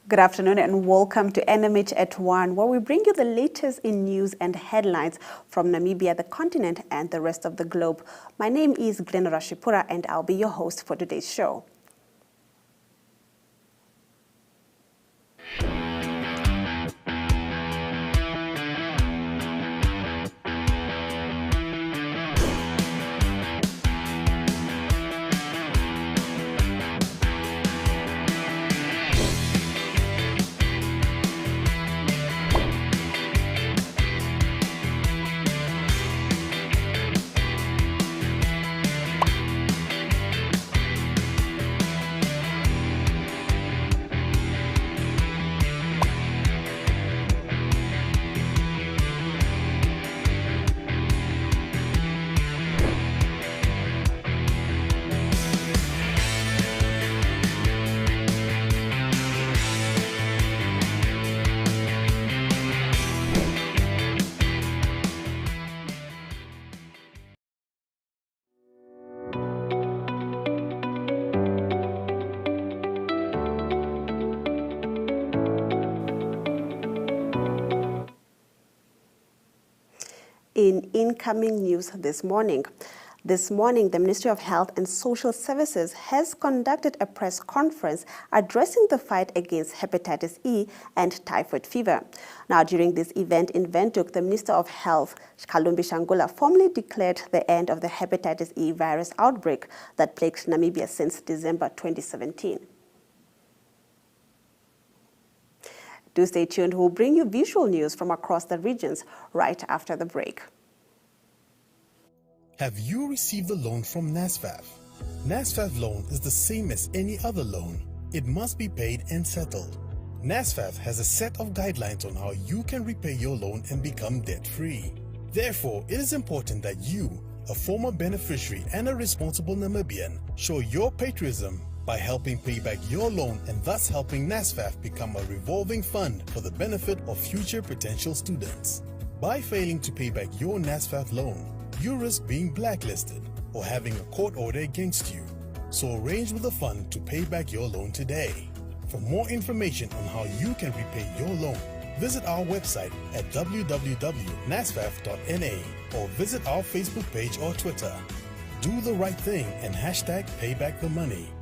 Good afternoon and welcome to NMH at 1, where we bring you the latest in news and headlines from Namibia, the continent, and the rest of the globe. My name is Glen Rashipura and I'll be your host for today's show. In incoming news this morning, the Ministry of Health and Social Services has conducted a press conference addressing the fight against hepatitis E and typhoid fever. Now, during this event in Windhoek, the Minister of Health, Kalumbi Shangula, formally declared the end of the hepatitis E virus outbreak that plagued Namibia since December 2017. Do stay tuned. We'll bring you visual news from across the regions right after the break. Have you received a loan from NSFAF? NSFAF loan is the same as any other loan. It must be paid and settled. NSFAF has a set of guidelines on how you can repay your loan and become debt-free. Therefore, it is important that you, a former beneficiary and a responsible Namibian, show your patriotism by helping pay back your loan and thus helping NSFAF become a revolving fund for the benefit of future potential students. By failing to pay back your NSFAF loan, you risk being blacklisted or having a court order against you. So arrange with the fund to pay back your loan today. For more information on how you can repay your loan, visit our website at www.nasfaf.na or visit our Facebook page or Twitter. Do the right thing and hashtag payback the money.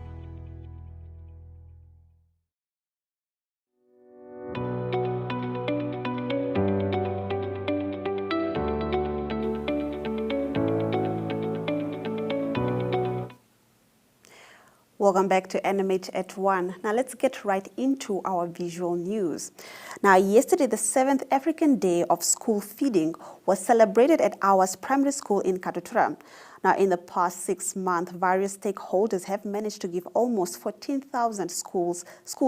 Welcome back to NMH at 1. Now let's get right into our visual news. Now yesterday, the 7th African Day of School Feeding was celebrated at Ours Primary School in Katutura. Now in the past 6 months, various stakeholders have managed to give almost 14,000 school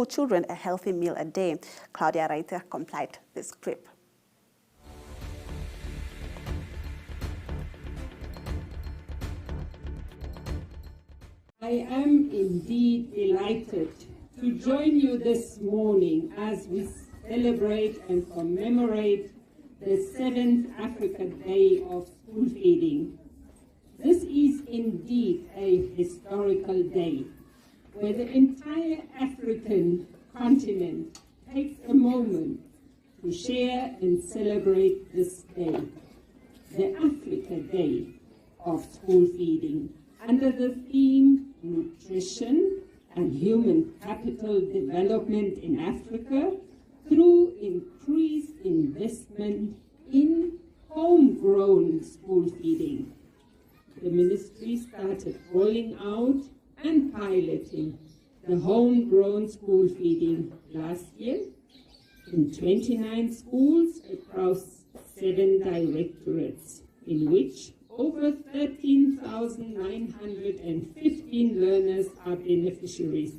children a healthy meal a day. Claudia Reiter compiled this clip. I am indeed delighted to join you this morning as we celebrate and commemorate the 7th African Day of School Feeding. This is indeed a historical day where the entire African continent takes a moment to share and celebrate this day, the Africa Day of School Feeding, under the theme Nutrition and Human Capital Development in Africa through increased investment in homegrown school feeding. The ministry started rolling out and piloting the homegrown school feeding last year in 29 schools across 7 directorates, in which over 13,915 learners are beneficiaries.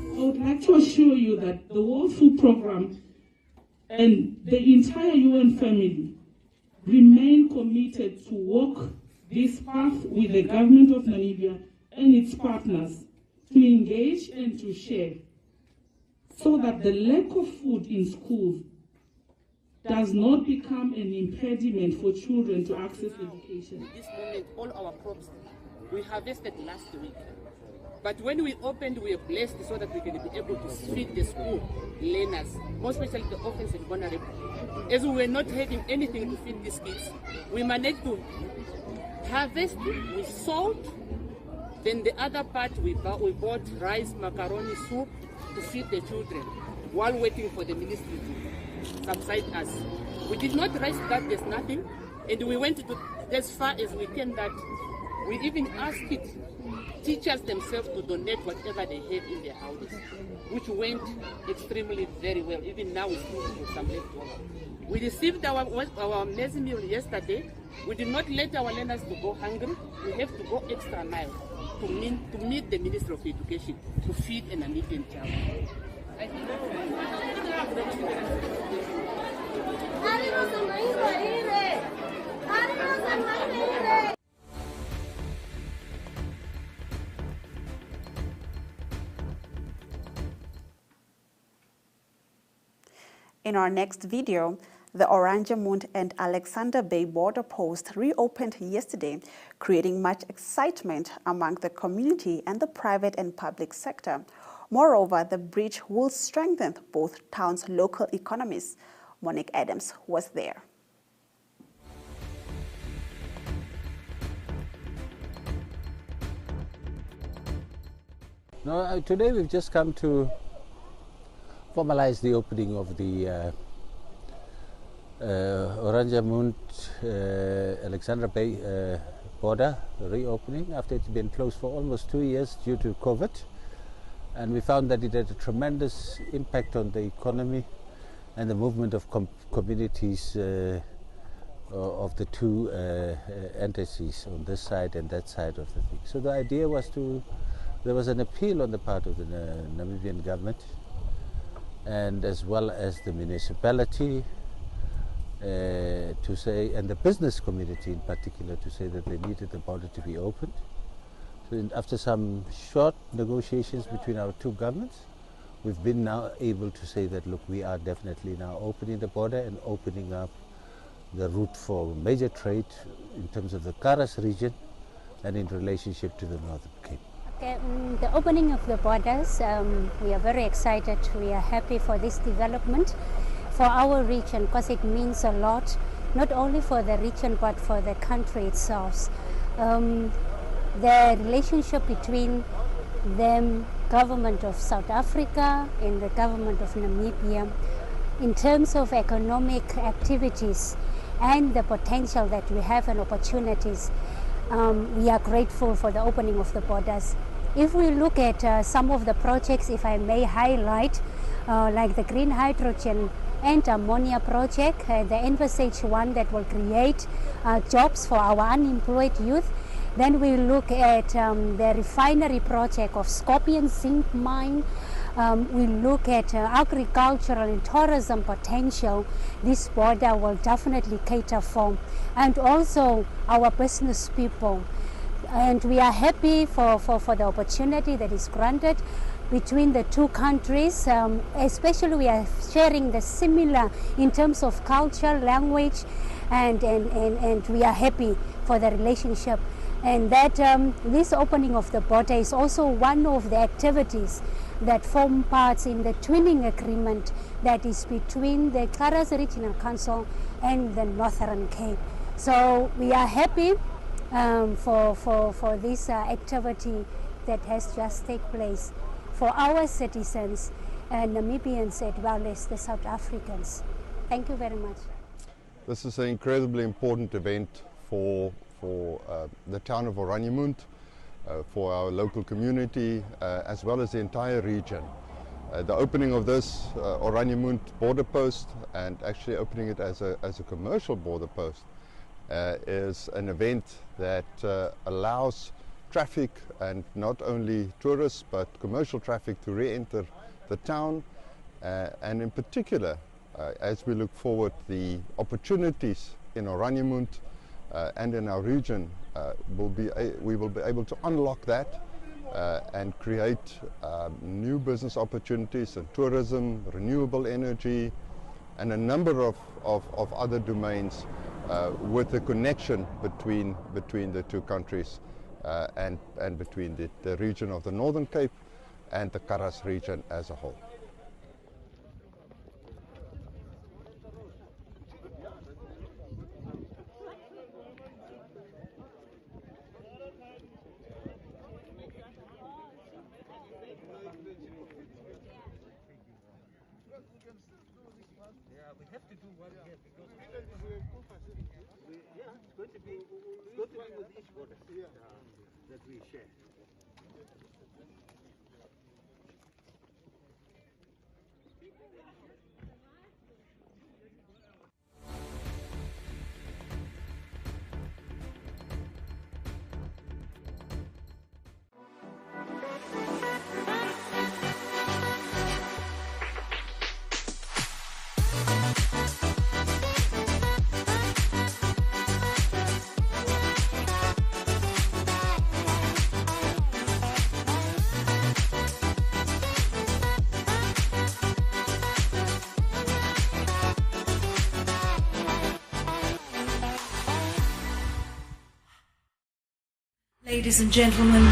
I would like to assure you that the World Food Programme and the entire UN family remain committed to walk this path with the government of Namibia and its partners to engage and to share so that the lack of food in schools does not become an impediment for children to access education. At this moment, all our crops we harvested last week. But when we opened, we are blessed so that we can be able to feed the school learners, more especially the orphans and vulnerable. As we were not having anything to feed these kids, we managed to harvest, we sold, then the other part we bought rice, macaroni, soup to feed the children while waiting for the ministry to subside us. We did not rest that there's nothing, and we went to as far as we can that we even asked teachers themselves to donate whatever they have in their houses, which went extremely very well. Even now we still have some left over. We received our mess meal yesterday. We did not let our learners to go hungry. We have to go extra mile to meet the Minister of Education to feed an Namibian child. In our next video, the Oranjemund and Alexander Bay border post reopened yesterday, creating much excitement among the community and the private and public sector. Moreover, the bridge will strengthen both towns' local economies. Monique Adams was there. No, today we've just come to formalize the opening of the Oranjemund Alexandra Bay border reopening after it's been closed for almost 2 years due to COVID, and we found that it had a tremendous impact on the economy and the movement of communities of the two entities on this side and that side of the thing. So the idea was there was an appeal on the part of the Namibian government and as well as the municipality to say, and the business community in particular, to say that they needed the border to be opened. So after some short negotiations between our two governments, we've been now able to say that, look, we are definitely now opening the border and opening up the route for major trade in terms of the Karas region and in relationship to the Northern Cape. Okay, the opening of the borders, we are very excited. We are happy for this development for our region because it means a lot, not only for the region but for the country itself. The relationship between the government of South Africa and the government of Namibia in terms of economic activities and the potential that we have and opportunities, we are grateful for the opening of the borders. If we look at some of the projects, if I may highlight, like the green hydrogen and ammonia project, the Envisage one that will create jobs for our unemployed youth. Then we look at the refinery project of Scorpion Zinc Mine. We look at agricultural and tourism potential this border will definitely cater for, and also our business people. And we are happy for the opportunity that is granted between the two countries, especially we are sharing the similar in terms of culture, language, and we are happy for the relationship. And that this opening of the border is also one of the activities that form parts in the twinning agreement that is between the Karas Regional Council and the Northern Cape. So we are happy for this activity that has just taken place for our citizens, Namibians as well as the South Africans. Thank you very much. This is an incredibly important event for the town of Oranjemund, for our local community, as well as the entire region. The opening of this Oranjemund border post, and actually opening it as a commercial border post, is an event that allows traffic, and not only tourists but commercial traffic, to re-enter the town, and in particular, as we look forward, the opportunities in Oranjemund and in our region we will be able to unlock that and create new business opportunities in tourism, renewable energy, and a number of other domains with the connection between the two countries and between the region of the Northern Cape and the Karas region as a whole. That we share. Ladies and gentlemen.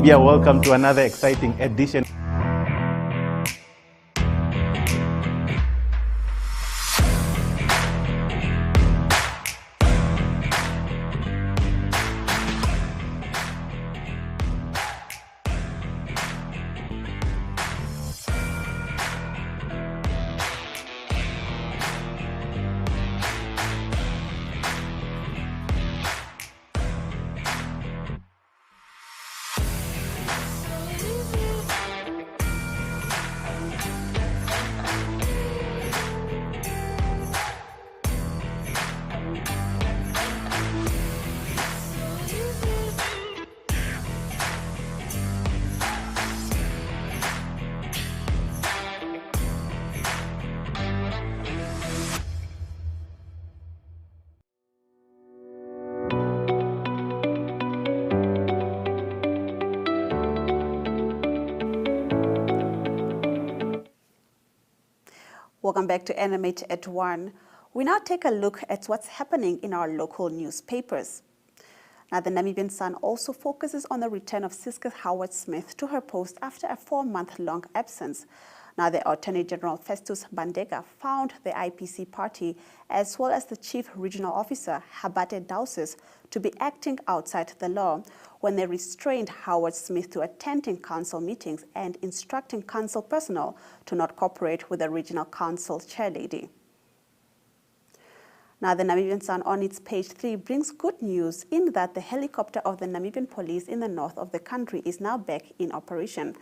Yeah, welcome to another exciting edition. Welcome back to NMH at 1. We now take a look at what's happening in our local newspapers. Now, the Namibian Sun also focuses on the return of Siska Howard-Smith to her post after a 4-month-long absence. Now, the Attorney General Festus Bandega found the IPC party as well as the Chief Regional Officer Habate Dausis to be acting outside the law when they restrained Howard-Smith to attending council meetings and instructing council personnel to not cooperate with the regional council chairlady. Now, the Namibian Sun on its page 3 brings good news in that the helicopter of the Namibian police in the north of the country is now back in operation.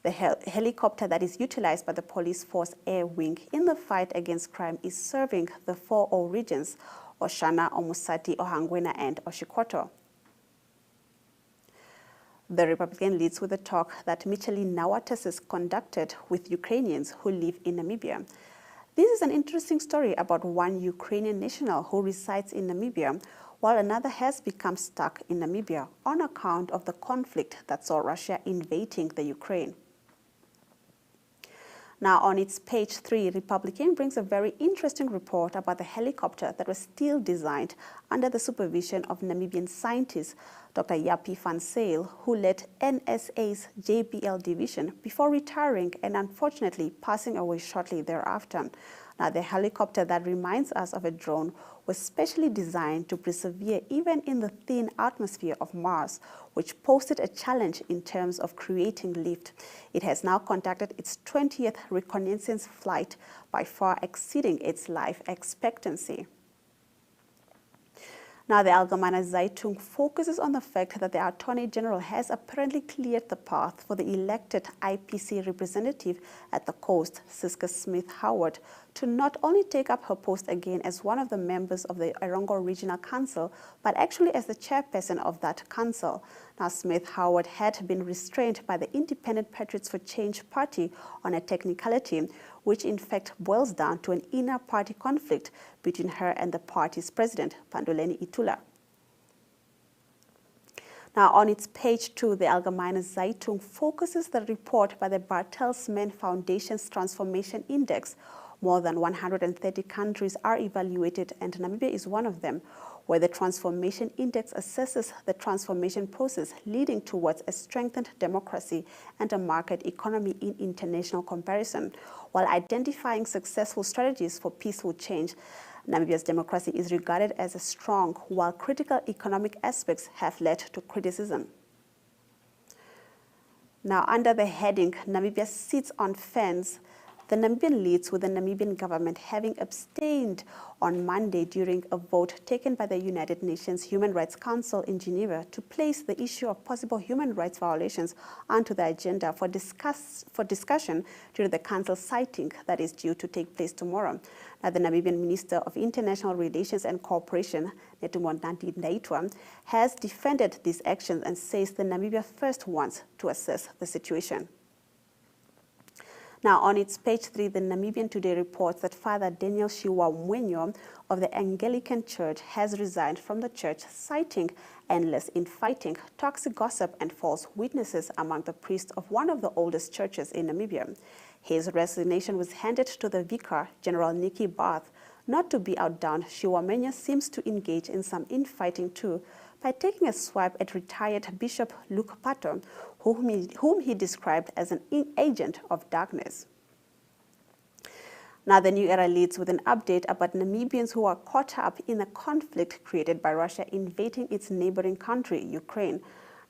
The helicopter that is utilized by the Police Force Air Wing in the fight against crime is serving the 4 O regions, Oshana, Omusati, Ohangwena, and Oshikoto. The Republican leads with a talk that Michelin Nawates conducted with Ukrainians who live in Namibia. This is an interesting story about one Ukrainian national who resides in Namibia, while another has become stuck in Namibia on account of the conflict that saw Russia invading the Ukraine. Now, on its page 3, Republican brings a very interesting report about the helicopter that was still designed under the supervision of Namibian scientist Dr. Yapi van Zyl, who led NSA's JBL division before retiring and unfortunately passing away shortly thereafter. Now, the helicopter that reminds us of a drone was specially designed to persevere even in the thin atmosphere of Mars, which posed a challenge in terms of creating lift. It has now conducted its 20th reconnaissance flight, by far exceeding its life expectancy. Now, the Allgemeine Zeitung focuses on the fact that the Attorney General has apparently cleared the path for the elected IPC representative at the coast, Siska Smith-Howard, to not only take up her post again as one of the members of the Erongo Regional Council, but actually as the chairperson of that council. Now, Smith-Howard had been restrained by the Independent Patriots for Change party on a technicality, which in fact boils down to an inner party conflict between her and the party's president, Panduleni Itula. Now, on its page 2, the Allgemeine Zeitung focuses the report by the Bertelsmann Foundation's Transformation Index. More than 130 countries are evaluated, and Namibia is one of them, where the Transformation Index assesses the transformation process leading towards a strengthened democracy and a market economy in international comparison, while identifying successful strategies for peaceful change. Namibia's democracy is regarded as strong, while critical economic aspects have led to criticism. Now, under the heading, Namibia sits on fence, the Namibian leads with the Namibian government having abstained on Monday during a vote taken by the United Nations Human Rights Council in Geneva to place the issue of possible human rights violations onto the agenda for discussion during the council siting that is due to take place tomorrow. Now, the Namibian Minister of International Relations and Cooperation, Netumbo Ndaitwah, has defended these actions and says the Namibia first wants to assess the situation. Now, on its page 3, the Namibian Today reports that Father Daniel Shiwa Mwenyo of the Anglican Church has resigned from the church, citing endless infighting, toxic gossip, and false witnesses among the priests of one of the oldest churches in Namibia. His resignation was handed to the vicar, General Nicky Barth. Not to be outdone, Shiwa Mwenyo seems to engage in some infighting too, by taking a swipe at retired Bishop Luke Pato, whom he described as an agent of darkness. Now, the New Era leads with an update about Namibians who are caught up in the conflict created by Russia invading its neighboring country, Ukraine.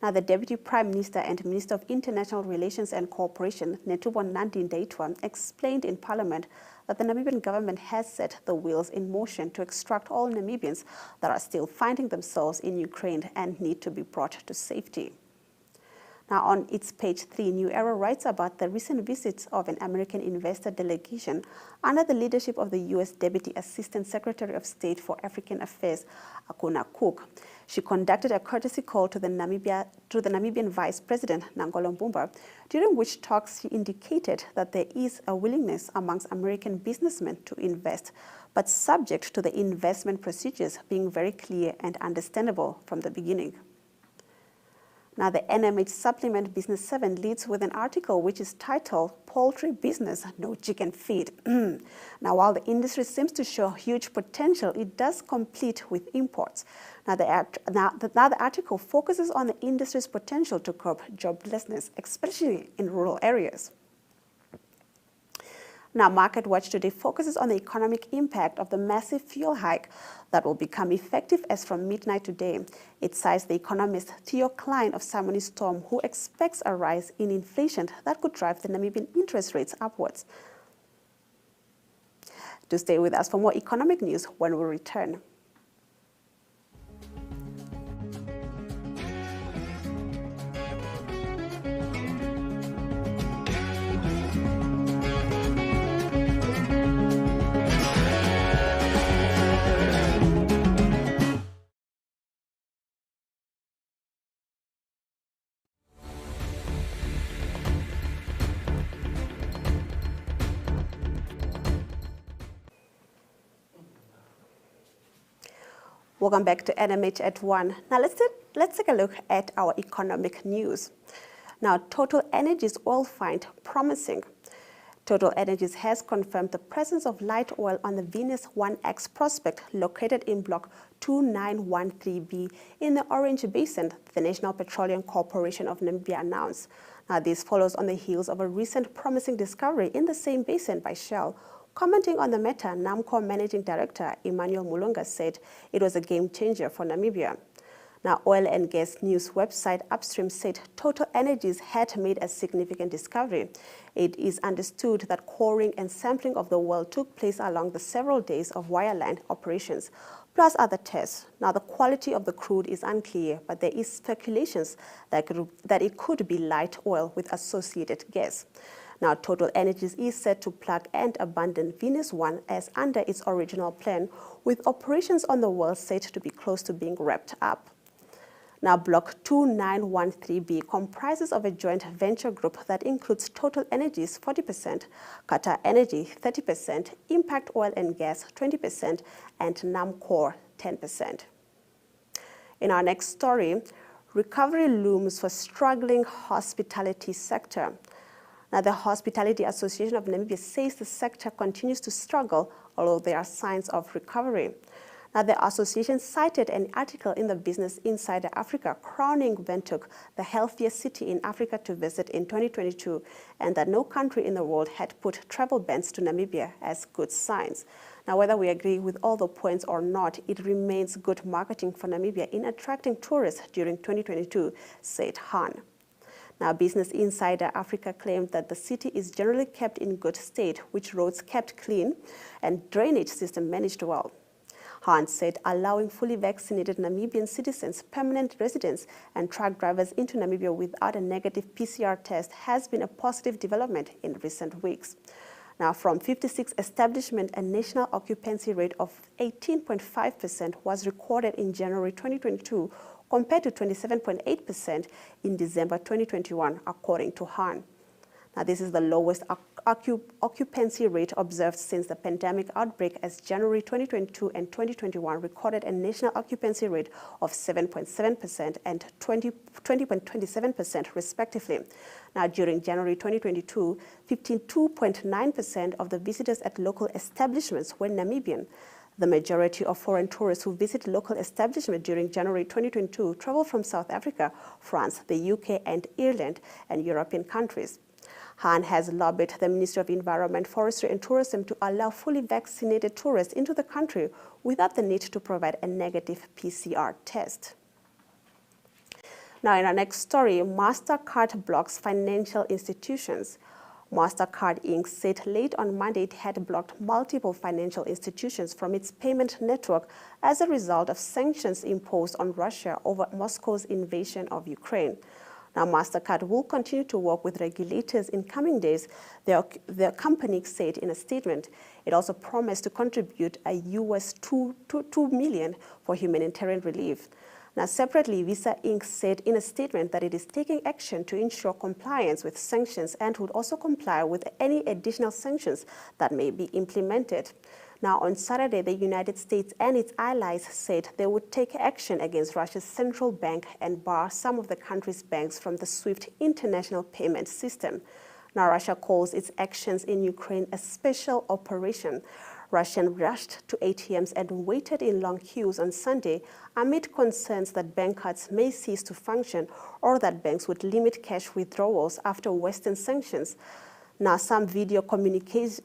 Now, the Deputy Prime Minister and Minister of International Relations and Cooperation, Netumbo Ndaitwah, explained in Parliament that the Namibian government has set the wheels in motion to extract all Namibians that are still finding themselves in Ukraine and need to be brought to safety. Now, on its page 3, New Era writes about the recent visits of an American investor delegation under the leadership of the U.S. Deputy Assistant Secretary of State for African Affairs, Akuna Cook. She conducted a courtesy call to the Namibian Vice President, Nangolo Mbumba, during which talks she indicated that there is a willingness amongst American businessmen to invest, but subject to the investment procedures being very clear and understandable from the beginning. Now, the NMH supplement Business 7 leads with an article which is titled, Poultry Business, No Chicken Feed. Now, while the industry seems to show huge potential, it does compete with imports. Now, the article focuses on the industry's potential to curb joblessness, especially in rural areas. Now, Market Watch today focuses on the economic impact of the massive fuel hike that will become effective as from midnight today. It cites the economist Theo Klein of Simony Storm, who expects a rise in inflation that could drive the Namibian interest rates upwards. Do stay with us for more economic news when we return. Welcome back to NMH at 1. Now let's take a look at our economic news. Now, Total Energies oil find promising. Total Energies has confirmed the presence of light oil on the Venus 1X prospect located in Block 2913B in the Orange Basin, the National Petroleum Corporation of Namibia announced. Now, this follows on the heels of a recent promising discovery in the same basin by Shell. Commenting on the matter, NAMCOR Managing Director Emmanuel Mulunga said it was a game changer for Namibia. Now, oil and gas news website Upstream said Total Energies had made a significant discovery. It is understood that coring and sampling of the well took place along the several days of wireline operations, plus other tests. Now, the quality of the crude is unclear, but there is speculations that it could be light oil with associated gas. Now, Total Energies is set to plug and abandon Venus 1 as under its original plan, with operations on the well set to be close to being wrapped up. Now, Block 2913B comprises of a joint venture group that includes Total Energies 40%, Qatar Energy 30%, Impact Oil and Gas 20%, and NAMCOR 10%. In our next story, recovery looms for struggling hospitality sector. Now, the Hospitality Association of Namibia says the sector continues to struggle, although there are signs of recovery. Now, the association cited an article in the Business Insider Africa crowning Windhoek the healthiest city in Africa to visit in 2022, and that no country in the world had put travel bans to Namibia as good signs. Now, whether we agree with all the points or not, it remains good marketing for Namibia in attracting tourists during 2022, said Han. Now, Business Insider Africa claimed that the city is generally kept in good state, with roads kept clean and drainage system managed well. Han said allowing fully vaccinated Namibian citizens, permanent residents, and truck drivers into Namibia without a negative PCR test has been a positive development in recent weeks. Now, from 56 establishments, a national occupancy rate of 18.5% was recorded in January 2022, compared to 27.8% in December 2021, according to Han. Now, this is the lowest occupancy rate observed since the pandemic outbreak, as January 2022 and 2021 recorded a national occupancy rate of 7.7% and 20.27% respectively. Now, during January 2022, 52.9% of the visitors at local establishments were Namibian. The majority of foreign tourists who visit local establishments during January 2022 travel from South Africa, France, the UK, and Ireland, and European countries. Han has lobbied the Ministry of Environment, Forestry and Tourism to allow fully vaccinated tourists into the country without the need to provide a negative PCR test. Now, in our next story, MasterCard blocks financial institutions. MasterCard Inc. said late on Monday it had blocked multiple financial institutions from its payment network as a result of sanctions imposed on Russia over Moscow's invasion of Ukraine. Now, MasterCard will continue to work with regulators in coming days, the company said in a statement. It also promised to contribute a US $2 million for humanitarian relief. Now, separately, Visa Inc. said in a statement that it is taking action to ensure compliance with sanctions and would also comply with any additional sanctions that may be implemented. Now, on Saturday, the United States and its allies said they would take action against Russia's central bank and bar some of the country's banks from the SWIFT international payment system. Now, Russia calls its actions in Ukraine a special operation. Russians rushed to ATMs and waited in long queues on Sunday amid concerns that bank cards may cease to function or that banks would limit cash withdrawals after Western sanctions. Now, Zoom Video Communications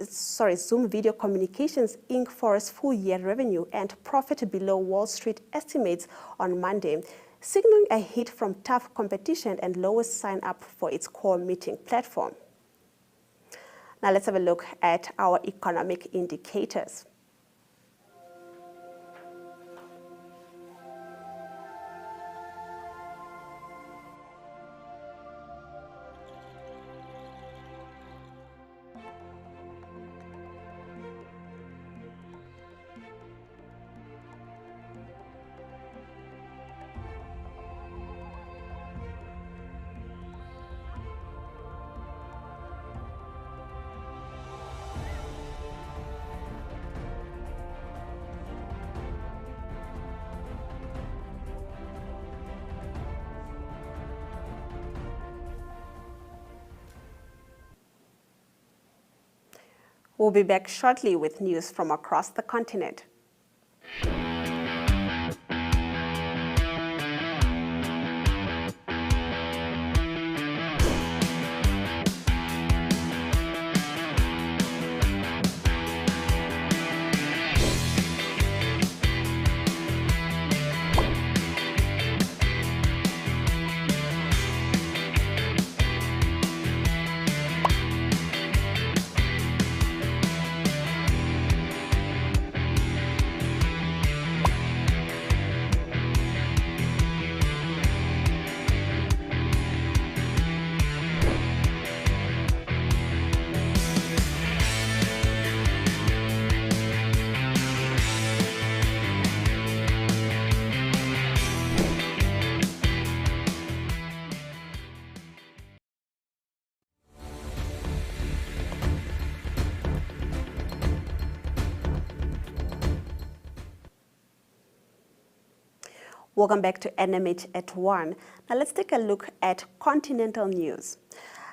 Inc. forests full-year revenue and profit below Wall Street estimates on Monday, signaling a hit from tough competition and lower sign-up for its core meeting platform. Now, let's have a look at our economic indicators. We'll be back shortly with news from across the continent. Welcome back to NMH at 1. Now let's take a look at continental news.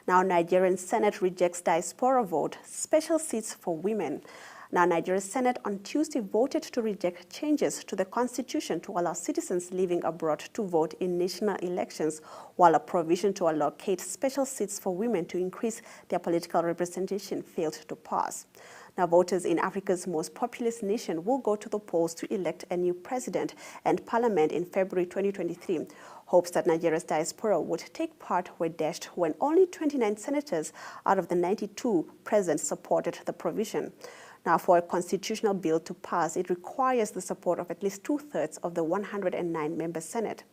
Now Nigerian Senate rejects diaspora vote, special seats for women. Now Nigeria's Senate on Tuesday voted to reject changes to the constitution to allow citizens living abroad to vote in national elections, while a provision to allocate special seats for women to increase their political representation failed to pass. Now, voters in Africa's most populous nation will go to the polls to elect a new president and parliament in February 2023. Hopes that Nigeria's diaspora would take part were dashed when only 29 senators out of the 92 present supported the provision. Now, for a constitutional bill to pass, it requires the support of at least 2/3 of the 109-member Senate.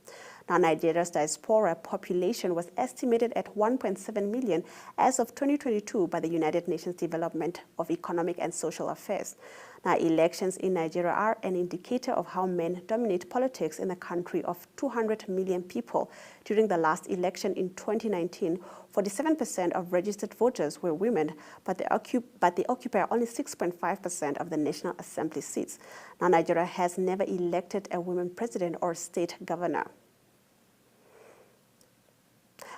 Now, Nigeria's diaspora population was estimated at 1.7 million as of 2022 by the United Nations Development of Economic and Social Affairs. Now, elections in Nigeria are an indicator of how men dominate politics in a country of 200 million people. During the last election in 2019, 47% of registered voters were women, but they occupy only 6.5% of the National Assembly seats. Now, Nigeria has never elected a woman president or state governor.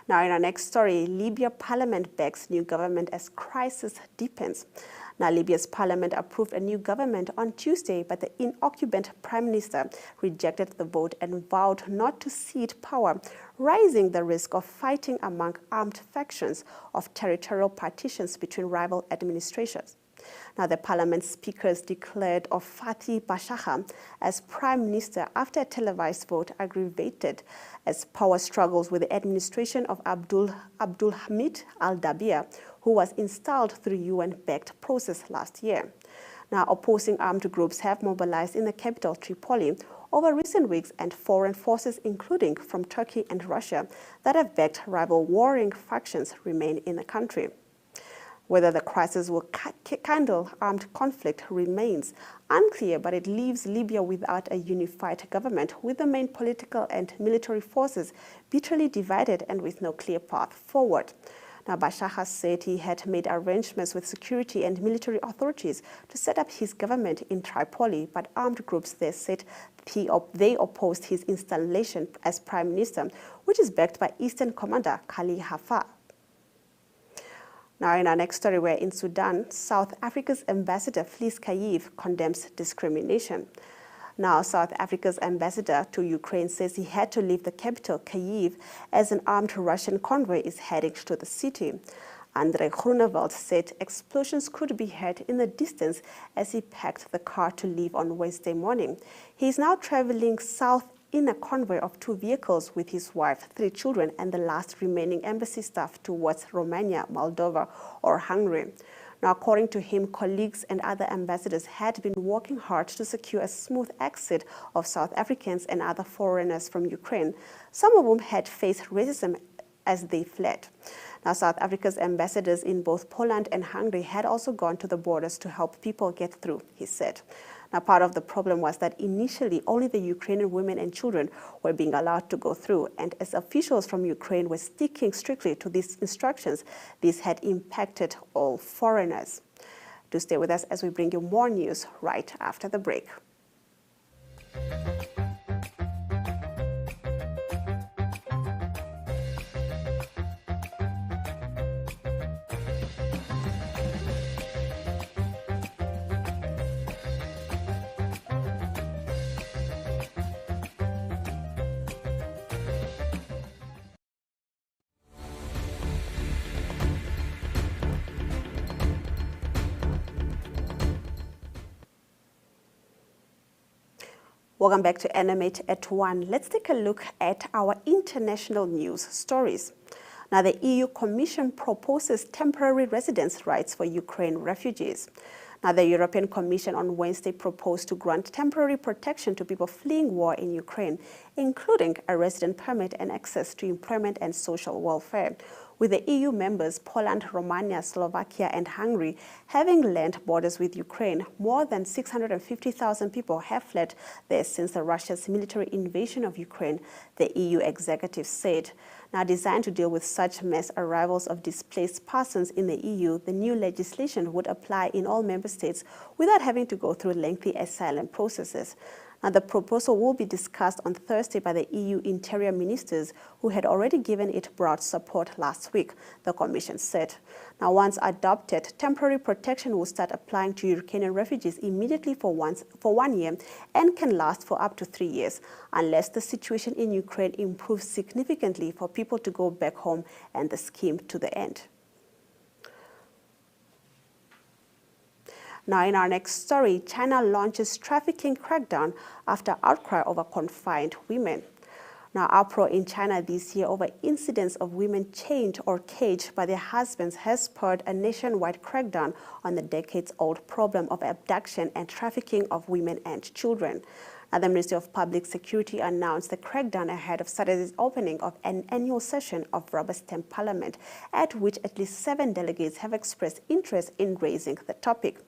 Now, in our next story, Libya parliament backs new government as crisis deepens. Now, Libya's parliament approved a new government on Tuesday, but the inoccupant prime minister rejected the vote and vowed not to cede power, raising the risk of fighting among armed factions of territorial partitions between rival administrations. Now, the parliament speakers declared of Fathi Bashagha as prime minister after a televised vote aggravated as power struggles with the administration of Abdul Hamid al-Dabia, who was installed through UN-backed process last year. Now, opposing armed groups have mobilized in the capital, Tripoli, over recent weeks, and foreign forces, including from Turkey and Russia, that have backed rival warring factions remain in the country. Whether the crisis will kindle armed conflict remains unclear, but it leaves Libya without a unified government, with the main political and military forces bitterly divided and with no clear path forward. Now, Bashagha said he had made arrangements with security and military authorities to set up his government in Tripoli, but armed groups there said they opposed his installation as prime minister, which is backed by Eastern Commander Kali Haftar. Now, in our next story, we're in Sudan. South Africa's ambassador Fleece Kayiv condemns discrimination. Now, South Africa's ambassador to Ukraine says he had to leave the capital, Kyiv, as an armed Russian convoy is heading to the city. Andrei Grunewald said explosions could be heard in the distance as he packed the car to leave on Wednesday morning. He is now traveling south in a convoy of 2 vehicles with his wife, 3 children, and the last remaining embassy staff towards Romania, Moldova, or Hungary. Now, according to him, colleagues and other ambassadors had been working hard to secure a smooth exit of South Africans and other foreigners from Ukraine, some of whom had faced racism as they fled. Now, South Africa's ambassadors in both Poland and Hungary had also gone to the borders to help people get through, he said. Now, part of the problem was that initially only the Ukrainian women and children were being allowed to go through, and as officials from Ukraine were sticking strictly to these instructions, this had impacted all foreigners. Do stay with us as we bring you more news right after the break. Welcome back to NMH at 1. Let's take a look at our international news stories. Now, the EU Commission proposes temporary residence rights for Ukraine refugees. Now, the European Commission on Wednesday proposed to grant temporary protection to people fleeing war in Ukraine, including a resident permit and access to employment and social welfare. With the EU members, Poland, Romania, Slovakia, and Hungary having land borders with Ukraine, more than 650,000 people have fled there since Russia's military invasion of Ukraine, the EU executive said. Now, designed to deal with such mass arrivals of displaced persons in the EU, the new legislation would apply in all member states without having to go through lengthy asylum processes. Now, the proposal will be discussed on Thursday by the EU interior ministers, who had already given it broad support last week, the Commission said. Now, once adopted, temporary protection will start applying to Ukrainian refugees immediately for 1 year and can last for up to 3 years, unless the situation in Ukraine improves significantly for people to go back home and the scheme to the end. Now, in our next story, China launches trafficking crackdown after outcry over confined women. Now, uproar in China this year over incidents of women chained or caged by their husbands has spurred a nationwide crackdown on the decades-old problem of abduction and trafficking of women and children. Now, the Ministry of Public Security announced the crackdown ahead of Saturday's opening of an annual session of rubber stamp parliament, at which at least 7 delegates have expressed interest in raising the topic.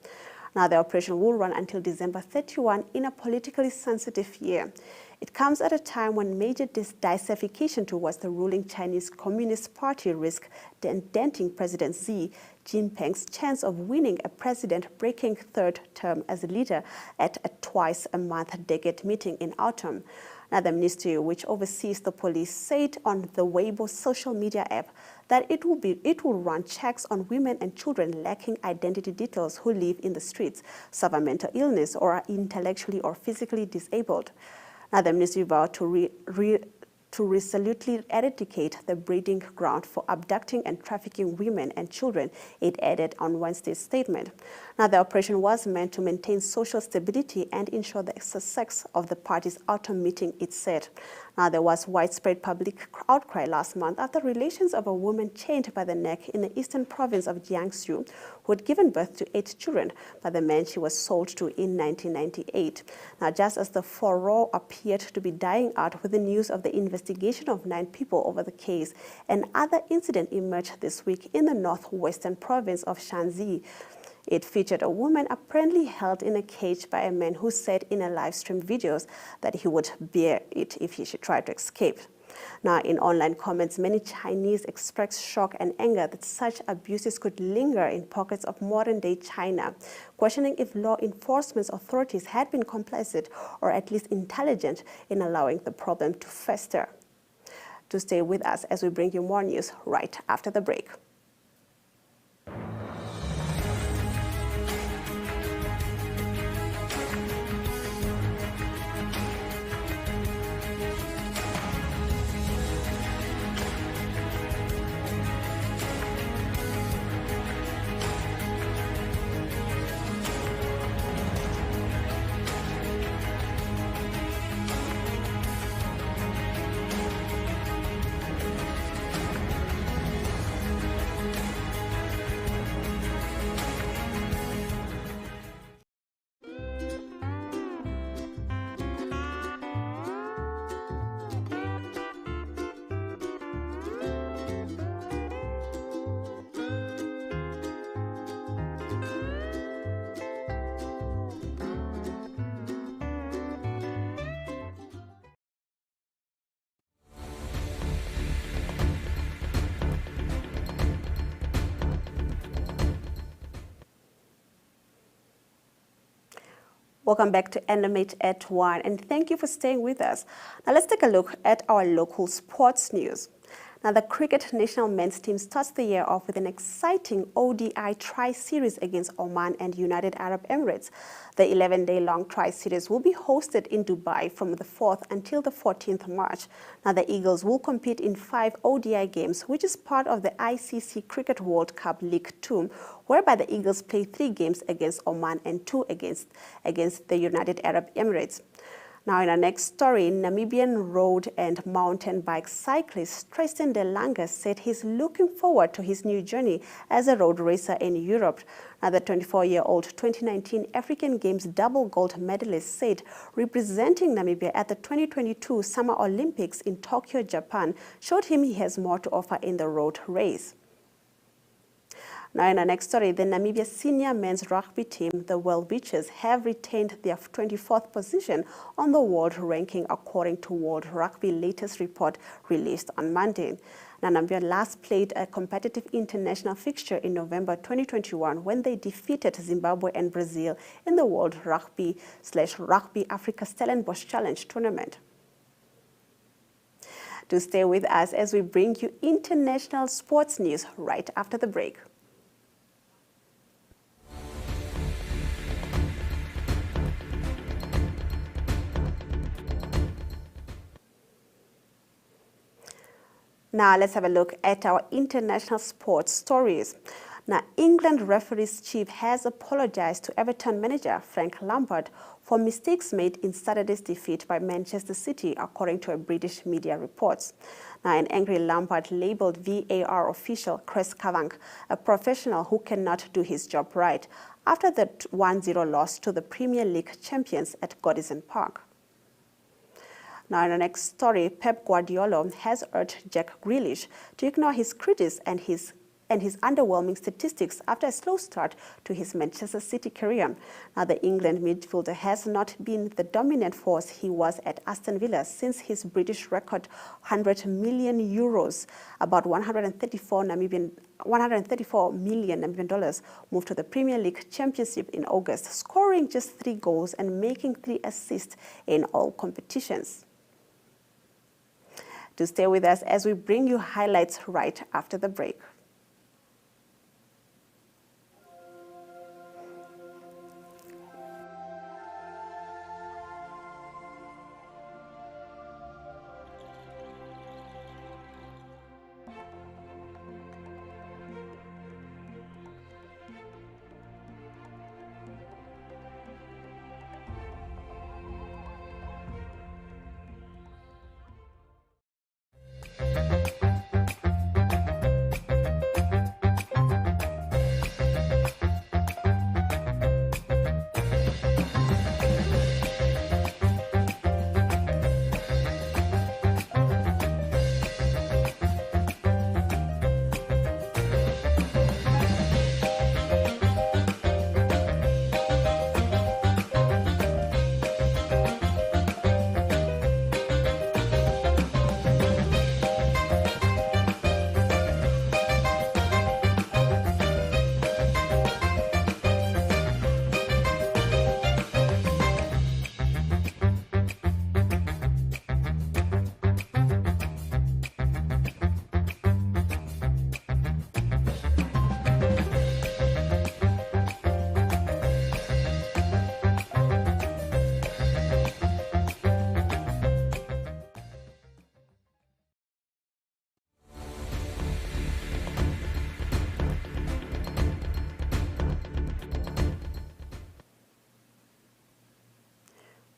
Now, the operation will run until December 31 in a politically sensitive year. It comes at a time when major diversification towards the ruling Chinese Communist Party risk denting President Xi Jinping's chance of winning a president-breaking third term as leader at a twice-a-month delegate meeting in autumn. Now, the ministry, which oversees the police, said on the Weibo social media app that it will run checks on women and children lacking identity details who live in the streets, suffer mental illness, or are intellectually or physically disabled. Now, the ministry vowed to resolutely eradicate the breeding ground for abducting and trafficking women and children, it added on Wednesday's statement. Now, the operation was meant to maintain social stability and ensure the success of the party's autumn meeting, it said. Now, there was widespread public outcry last month after relations of a woman chained by the neck in the eastern province of Jiangsu, who had given birth to 8 children by the man she was sold to in 1998. Now, just as the furore appeared to be dying out with the news of the investigation of 9 people over the case, another incident emerged this week in the northwestern province of Shanxi. It featured a woman apparently held in a cage by a man who said in a live stream videos that he would bear it if she tried to escape. Now, in online comments, many Chinese expressed shock and anger that such abuses could linger in pockets of modern-day China, questioning if law enforcement authorities had been complicit or at least intelligent in allowing the problem to fester. To stay with us as we bring you more news right after the break. Welcome back to NMH at 1, and thank you for staying with us. Now let's take a look at our local sports news. Now, the cricket national men's team starts the year off with an exciting ODI tri-series against Oman and United Arab Emirates. The 11-day-long tri-series will be hosted in Dubai from the 4th until the 14th March. Now, the Eagles will compete in 5 ODI games, which is part of the ICC Cricket World Cup League 2, whereby the Eagles play 3 games against Oman and 2 against the United Arab Emirates. Now, in our next story, Namibian road and mountain bike cyclist Tristan De Lange said he's looking forward to his new journey as a road racer in Europe. Now, the 24-year-old 2019 African Games double gold medalist said representing Namibia at the 2022 Summer Olympics in Tokyo, Japan, showed him he has more to offer in the road race. Now, in our next story, the Namibia senior men's rugby team, the Well-Witches, have retained their 24th position on the world ranking according to World Rugby latest report released on Monday. Namibia last played a competitive international fixture in November 2021 when they defeated Zimbabwe and Brazil in the World Rugby/Rugby Africa Stellenbosch Challenge tournament. Do stay with us as we bring you international sports news right after the break. Now let's have a look at our international sports stories. Now, England referees chief has apologized to Everton manager Frank Lampard for mistakes made in Saturday's defeat by Manchester City, according to a British media reports. Now, an angry Lampard labeled VAR official Chris Kavanagh a professional who cannot do his job right after the 1-0 loss to the Premier League champions at Goodison Park. Now, in the next story, Pep Guardiola has urged Jack Grealish to ignore his critics and his underwhelming statistics after a slow start to his Manchester City career. Now, the England midfielder has not been the dominant force he was at Aston Villa since his British record 100 million euros, about 134 million Namibian dollars, moved to the Premier League Championship in August, scoring just 3 goals and making 3 assists in all competitions. To stay with us as we bring you highlights right after the break.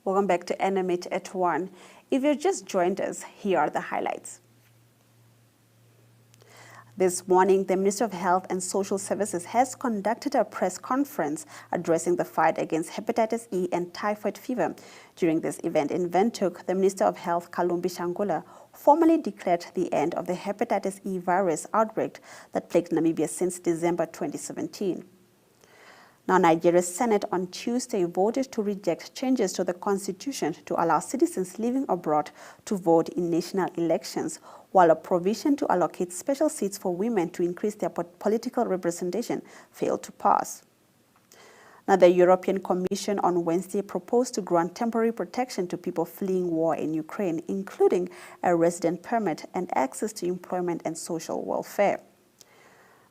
Welcome back to NMH at 1. If you've just joined us, here are the highlights. This morning, the Ministry of Health and Social Services has conducted a press conference addressing the fight against hepatitis E and typhoid fever. During this event in Windhoek, the Minister of Health, Kalumbi Shangula, formally declared the end of the hepatitis E virus outbreak that plagued Namibia since December 2017. Now, Nigeria's Senate on Tuesday voted to reject changes to the constitution to allow citizens living abroad to vote in national elections, while a provision to allocate special seats for women to increase their political representation failed to pass. Now, the European Commission on Wednesday proposed to grant temporary protection to people fleeing war in Ukraine, including a resident permit and access to employment and social welfare.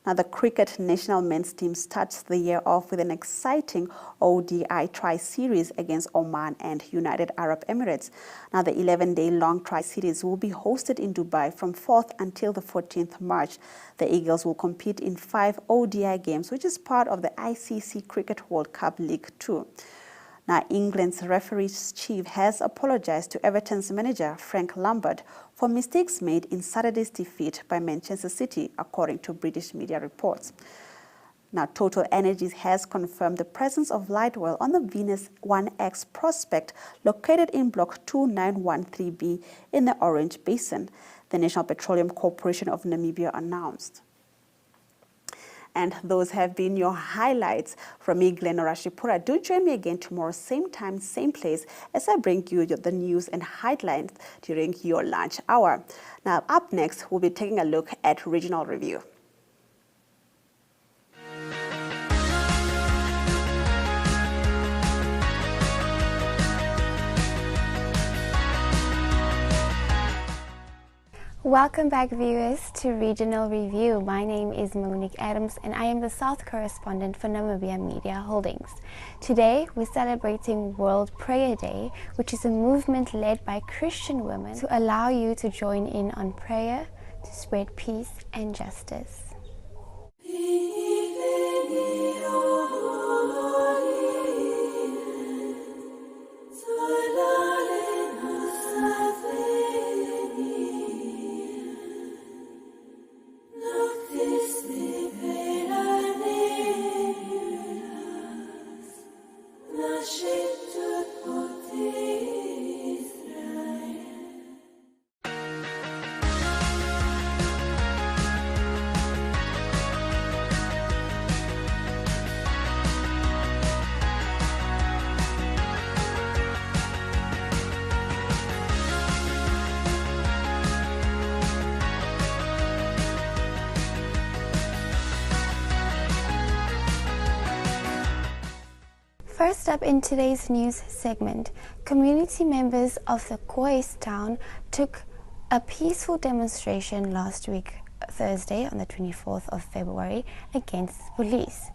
Now, the cricket national men's team starts the year off with an exciting ODI tri-series against Oman and United Arab Emirates. Now, the 11-day-long tri-series will be hosted in Dubai from 4th until the 14th March. The Eagles will compete in 5 ODI games, which is part of the ICC Cricket World Cup League 2. Now, England's referees chief has apologized to Everton's manager, Frank Lampard, for mistakes made in Saturday's defeat by Manchester City, according to British media reports. Now, Total Energies has confirmed the presence of light oil on the Venus 1X prospect located in Block 2913B in the Orange Basin, the National Petroleum Corporation of Namibia announced. And those have been your highlights. From me, Glenn Orashipura. Do join me again tomorrow, same time, same place, as I bring you the news and headlines during your lunch hour. Now, up next, we'll be taking a look at Regional Review. Welcome back, viewers, to Regional Review. My name is Monique Adams and I am the South Correspondent for Namibia Media Holdings. Today, we're celebrating World Prayer Day, which is a movement led by Christian women to allow you to join in on prayer to spread peace and justice. First up in today's news segment, community members of the Kois town took a peaceful demonstration last week, Thursday, on the 24th of February, against the police.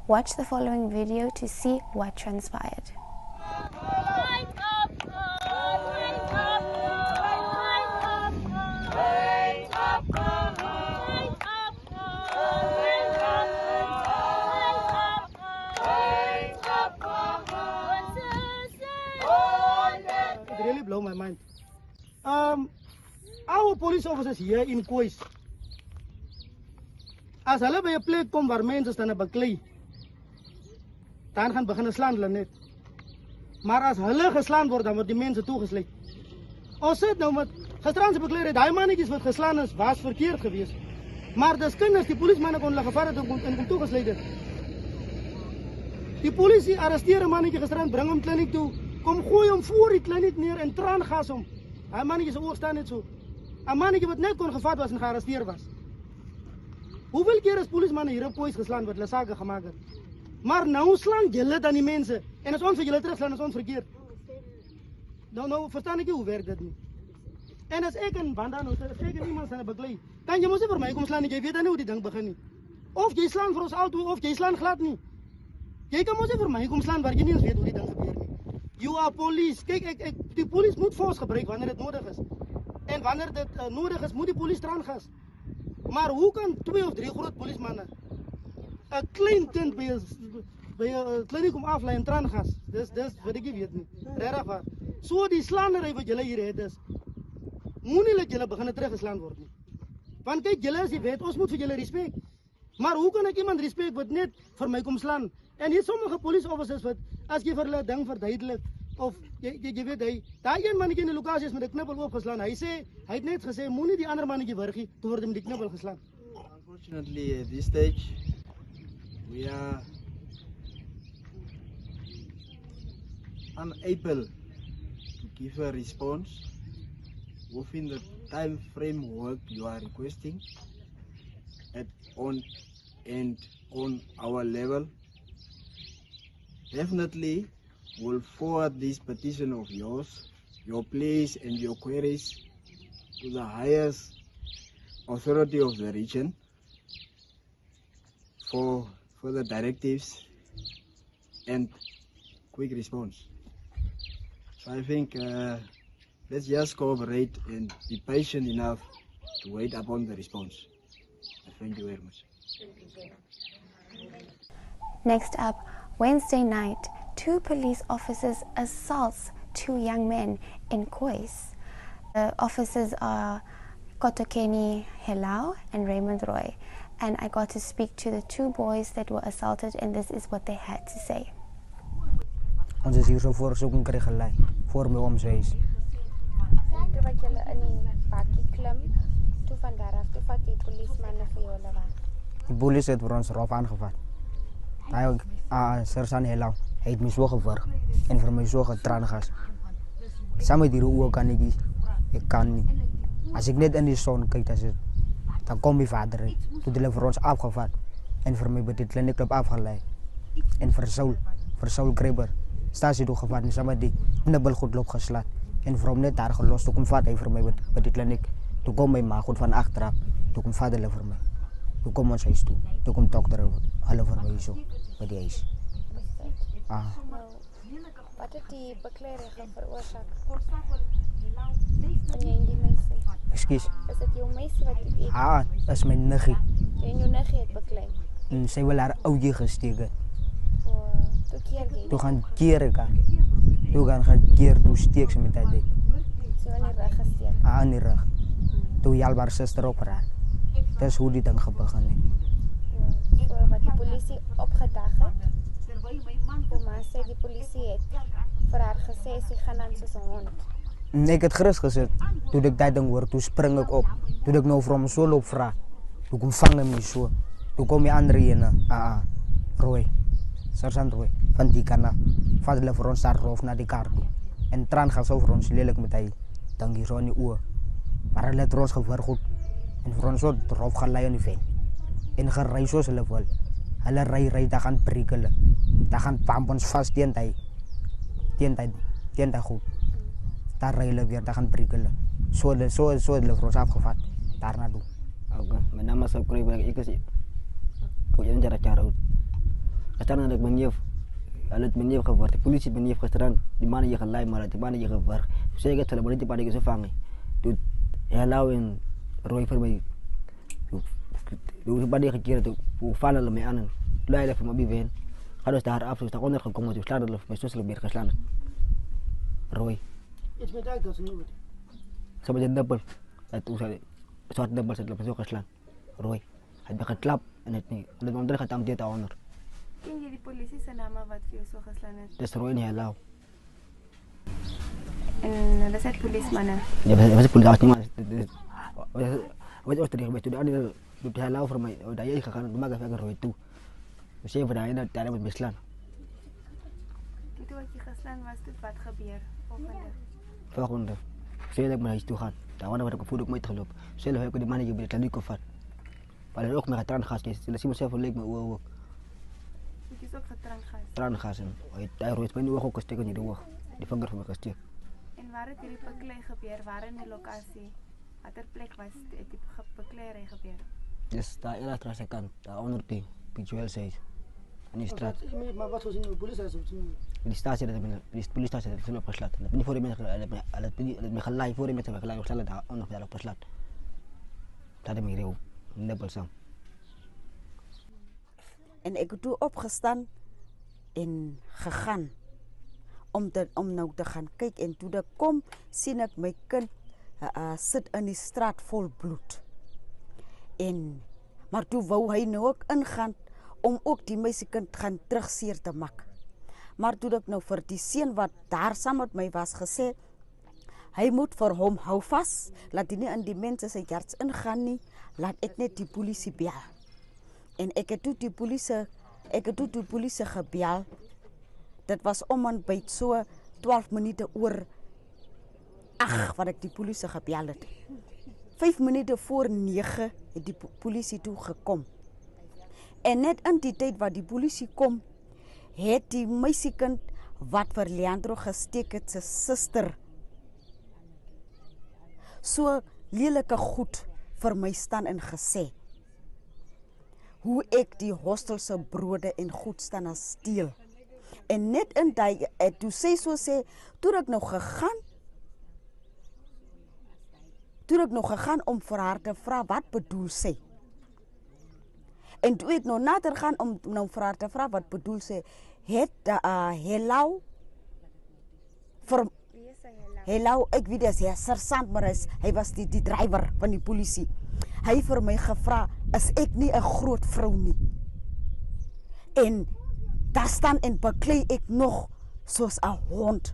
Watch the following video to see what transpired. Really blow my mind. Our police officers here in Kois, as hulle by 'n plek kom waar mense staan beklei, dan gaan begin slaan hulle net. Maar as hulle geslaan word, dan word die mense toegesluit. Ons sit nou met gisterand se bekleierery, daai mannetjies wat geslaan is, was verkeerd geweest. Maar dis kinders, die polismanne kon hulle gevat het en kom toegesluit het. Die polisie arresteer 'n mannetjie gisterand, bring hom kliniek toe. Kom gooi hom voor die kliniek neer en traangas hom. Hy mannetjie se oog staan net so. 'n Mannetjie wat net kon gevat was en gearresteer was. Hoeveel keer is polismanne hier op Kois geslaan wat hulle sake gemaak het? Maar nou slaan julle dan die mense en as ons vir julle terugslaan is ons verkeerd. Nou verstaan ek nie hoe werk dit nie. En as ek en Wanda nou as ek en iemand staan beklei, dan jy mos nie vir my kom slaan nie, jy weet dan nie hoe die ding begin nie. Of jy slaan vir ons albei of jy slaan glad nie. Jy kan mos nie vir my kom slaan waar jy nie eens weet hoe die ding gebeur nie. You are police. Kijk, die police moet force gebruiken wanneer het nodig is. En wanneer dit nodig is, moet die police traangas. Maar hoe kan 2 of 3 groot polismannen een klein kind bij een kliniek om afleiden en traangas? Dus wat ik weet niet. Regtig waar. Zo die slanderij wat jullie hier hebben, moet niet dat jullie beginnen teruggeslaan worden. Want kijk, jullie is die wet, ons moet voor jullie respect. Maar hoe kan ik iemand respect wat net voor mij komt slaan? En hier sommige police officers wat, als je voor hulle ding verduidelik, of je weet hy, daai een mannetjie in die lokasie is met 'n knippel oopgeslaan. Hy het net gesê moenie die ander mannetjie wurgie toe word met die knippel geslaan. Unfortunately, at this stage, we are unable to give a response within the time framework you are requesting on our level. Definitely will forward this petition of yours, your pleas and your queries to the highest authority of the region for further directives and quick response. So I think let's just cooperate and be patient enough to wait upon the response. Thank you very much. Next up, Wednesday night, 2 police officers assaults 2 young men in Kois. The officers are Kotokeni Helau and Raymond Roy, and I got to speak to the 2 boys that were assaulted, and this is what they had to say. Ons is hier so voor soeking kry gelei, voor my oom se huis. Toe wat julle in die bakkie klim, toe van daar af toe vat die polismanne vir julle wat. Die polisie het vir ons rof aangevat. Hy Sergeant Helau, hy het my so gewurg en vir my so getraangas. Saam met die oë kan ek kan nie. As ek net in die son kyk, dan kom my vader uit. Toe hulle vir ons afgevat en vir my by die kliniek op afgelei. En vir Saul Kreber stasie toe gevat en saam met die knibbelgoed loop geslaan. En vir hom net daar gelos, toe kom vat hy vir my by die kliniek. Toe kom my ma goed van agteraf, toe kom vat hulle vir my. Toe kom ons huis toe, toe kom dokter hulle vir my so by die huis. Wat het die bekleuriging veroorsaak? Van jy en die meisie? Ekskuus. Is dit jou meisie wat jy eet? Is my niggie. Jy en jou niggie het beklei? En sy wil haar ougie gesteek het. Toe keer jy? Toe gaan keer ek haar. Toe gaan keer, toe steek sy met haar dik. So in die rug gesteek? In die rug. Toe help haar suster op haar. Dis hoe die ding begin het. So wat die polisie opgedag het, jou ma sê die polisie het vir haar gesê sy gaan aan soos 'n hond. Ek het gerus gesit. Toe ek daai ding hoor, toe spring ek op. Toe ek nou vir hom so loop vra. Toe kom vang hy my so. Toe kom die ander ene, Roy. Sergeant Roy van die kana. Vat hulle vir ons daar rof na die kar toe. En traan gaan so vir ons lelik met hy ding hier so in die oë. Maar hulle het ons gehoor goed. En vir ons so rof gelei in die veld. En gery soos hulle wil. Hulle ry, daar gaan breek hulle. Daar gaan pamp ons vas teen hy goed. Daar ry hulle weer, daar gaan breek hulle. So hulle vir ons afgevat. Daarna toe. Okay, my naam is Kreber, ek is een cara uit. Gisteraan het ek hulle het my neef geword. Die polisie het my neef gisteraan, die man het jy gelei, maar die man het jy gewurg. Sê ek het hulle maar net die man het jy vang. Toe Helau en Roy vir my Hoe baie gekeer toe val hulle my aan en lui hulle vir my wen. Gaan ons daar af, so daar onder gekom het, slaan hulle vir my soos hulle weer geslaan het. Roy. Iets met daai dat nou. Zo met een dubbel. Dat soort dubbel zit op zo geslaan. Roy. Hij heeft geklapt en het niet. Het onder gaat aan dit onder. Ken jy die polisie se name wat vir jou so geslaan het? Dis Roy en Helau. En hulle sê polismanne. Ja, was die polisie man. Wat was er gebeurd? Toen de andere doet Helau voor mij. Daar jij gegaan, toen maak ik even Roy toe. Dus even daar en daar met beslaan. Toe wat jy geslaan was, dit wat gebeur volgende. Sê dat ek my huis toe gaan. Daar wonder wat ek voel ek moet geloop. Sê hulle ek die manne jy by die kliniek gevat. Maar hulle ook met traangas gees. Hulle sien myself lyk my oë ook. Ek is ook getraangas. Traangas en hy rooi my oog ook gesteek in die oog. Die vinger van my gesteek. En waar het hierdie beklei gebeur? Waar in die lokasie? Watter plek was die bekleierery gebeur? Dis daar eerder aan kant. Daar onder die Joel sê. In die straat. Maar wat gezien de politie is op die stasie dat die polisie het op geslaan. Dat nie voor die mense hulle me gelei voor die mense me gelei op stel daar onder daar op geslaan. Dat het my reël nibbel saam. En ek het toe opgestaan en gegaan om nou te gaan kyk en toe ek kom sien ek my kind sit in die straat vol bloed. Maar toe wou hy nou ook ingaan om ook die meisiekind gaan terugseer te maak. Maar toe ek nou vir die seun wat daar saam met my was gesê, hy moet vir hom hou vas, laat hy nie in die mense se harts ingaan nie, laat ek net die polisie bel. En ek het toe die polisie gebel. Dit was om en by so 12 minute oor 8 wat ek die polisie gebel het. 5 minute voor 9 het die polisie toe gekom. En net in die tyd wat die polisie kom, het die meisiekind wat vir Leandro gesteek het, sy suster, so lelike goed vir my staan en gesê, hoe ek die hostelse brode en goed staan en steel. En net in die, toe sy so sê, toe ek nog gegaan om vir haar te vra, wat bedoel sy? En toe ek nou nader gaan om nou vir haar te vra, wat bedoel sy, het Helau, ek weet as hy sergeant, maar hy was die drywer van die polisie. Hy vir my gevra, is ek nie 'n groot vrou nie? En daar staan en beklei ek nog soos 'n hond.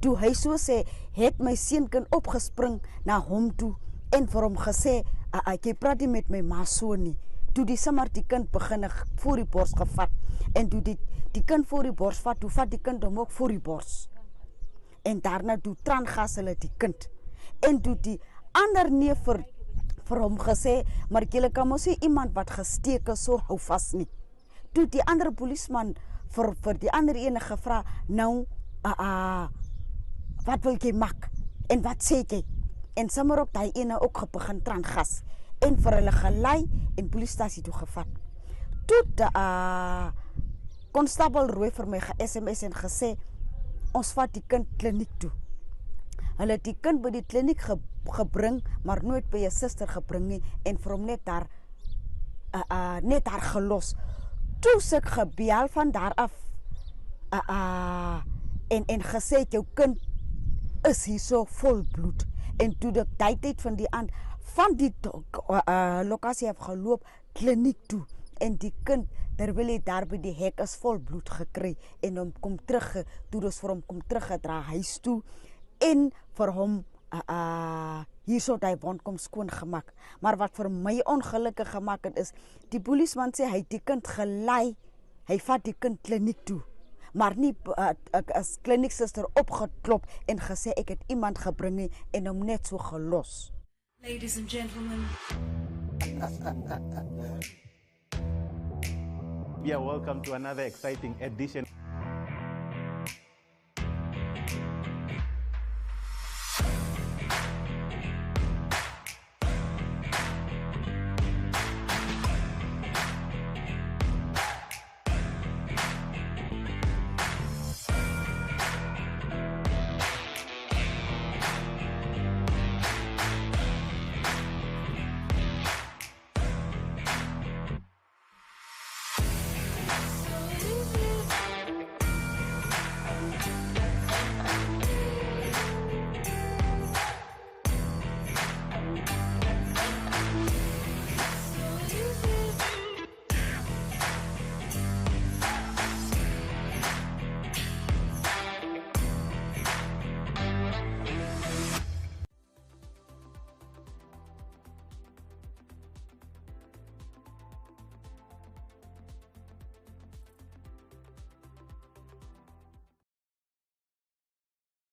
Toe hy so sê, het my seunkind opgespring na hom toe en vir hom gesê, jy praat nie met my ma so nie. toe die sommer die kind begin voor die bors gevat en toe die kind voor die bors vat, toe vat die kind hom ook voor die bors. En daarna toe traangas hulle die kind. En toe die ander neef vir hom gesê, maar julle kan mos nie iemand wat gesteek is so hou vas nie. Toe die ander polisman vir die ander ene gevra, nou, wat wil jy maak? En wat sê jy? En sommer ook die ene ook begin traangas. En vir hulle gelei en polistasie toe gevat. Toe Constable Rooi vir my ge-SMS en gesê, ons vat die kind kliniek toe. Hulle het die kind by die kliniek gebring, maar nooit by 'n suster gebring nie en vir hom net daar gelos. Toe se ek gebel van daar af en gesê jou kind is hier so vol bloed. En toe die tyd van die aand van die lokasie heb geloop kliniek toe en die kind terwyl hy daar by die hek is vol bloed gekry en hom kom terug, toe dus vir hom kom teruggedra huis toe en vir hom hierso hy wond kom skoon gemaak. Maar wat vir my ongelukkig gemaak het is, die polisman sê hy het die kind gelei, hy vat die kind kliniek toe. Maar nie as klinieksuster opgeklop en gesê ek het iemand gebring nie en hom net so gelos. Ladies and gentlemen. Yeah, welcome to another exciting edition.